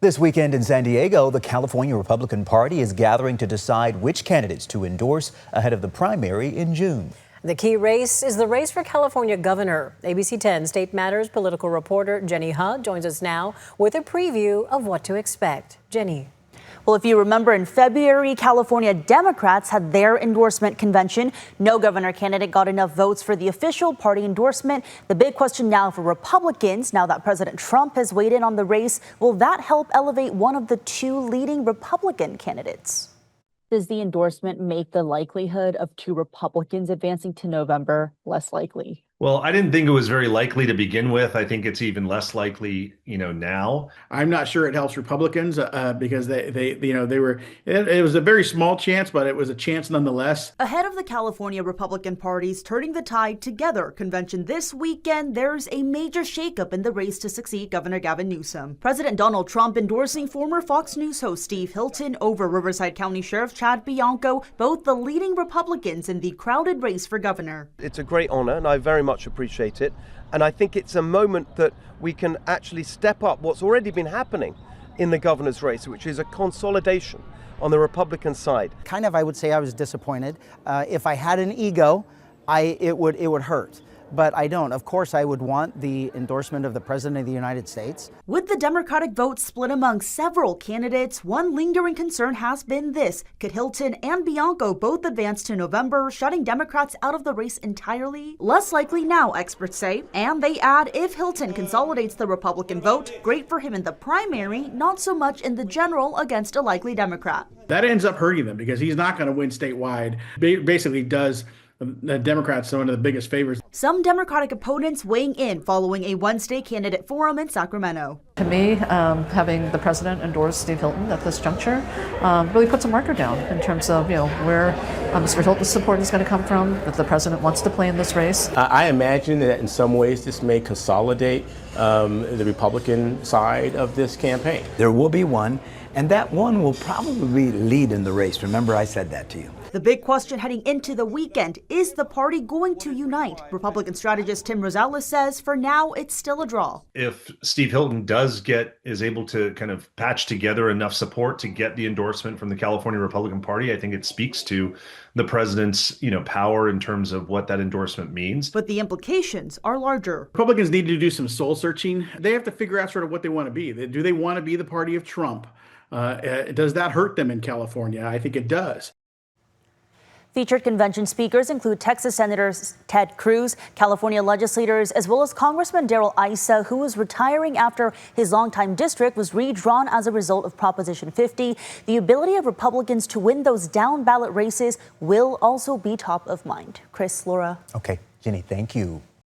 This weekend in San Diego, the California Republican Party is gathering to decide which candidates to endorse ahead of the primary in June. The key race is the race for California governor. ABC 10 State Matters political reporter Jenny Huh joins us now with a preview of what to expect. Jenny. Well, if you remember, in February, California Democrats had their endorsement convention. No governor candidate got enough votes for the official party endorsement. The big question now for Republicans, now that President Trump has weighed in on the race, will that help elevate one of the two leading Republican candidates? Does the endorsement make the likelihood of two Republicans advancing to November less likely? Well, I didn't think it was very likely to begin with. I think it's even less likely, now. I'm not sure it helps Republicans because it was a very small chance, but it was a chance nonetheless. Ahead of the California Republican Party's Turning the Tide Together convention this weekend, there's a major shakeup in the race to succeed Governor Gavin Newsom. President Donald Trump endorsing former Fox News host Steve Hilton over Riverside County Sheriff Chad Bianco, both the leading Republicans in the crowded race for governor. It's a great honor, and I very much appreciate it. And I think it's a moment that we can actually step up what's already been happening in the governor's race, which is a consolidation on the Republican side. I would say I was disappointed. If I had an ego, it would hurt. But I don't. Of course, I would want the endorsement of the President of the United States. With the Democratic vote split among several candidates, one lingering concern has been this. Could Hilton and Bianco both advance to November, shutting Democrats out of the race entirely? Less likely now, experts say. And they add, if Hilton consolidates the Republican vote, great for him in the primary, not so much in the general against a likely Democrat. That ends up hurting them because he's not going to win statewide. Basically does the Democrats one of the biggest favors. Some Democratic opponents weighing in following a Wednesday candidate forum in Sacramento. To me, having the president endorse Steve Hilton at this juncture really puts a marker down in terms of where Mr. Hilton's support is going to come from, that the president wants to play in this race. I imagine that in some ways this may consolidate the Republican side of this campaign. There will be one, and that one will probably lead in the race. Remember, I said that to you. The big question heading into the weekend, is the party going to unite? Republican strategist Tim Rosales says for now it's still a draw. If Steve Hilton is able to kind of patch together enough support to get the endorsement from the California Republican Party, I think it speaks to the president's, power in terms of what that endorsement means. But the implications are larger. Republicans need to do some soul searching. They have to figure out sort of what they want to be. Do they want to be the party of Trump? Does that hurt them in California? I think it does. Featured convention speakers include Texas Senator Ted Cruz, California legislators, as well as Congressman Darrell Issa, who is retiring after his longtime district was redrawn as a result of Proposition 50. The ability of Republicans to win those down-ballot races will also be top of mind. Chris, Laura. Okay, Jenny, thank you.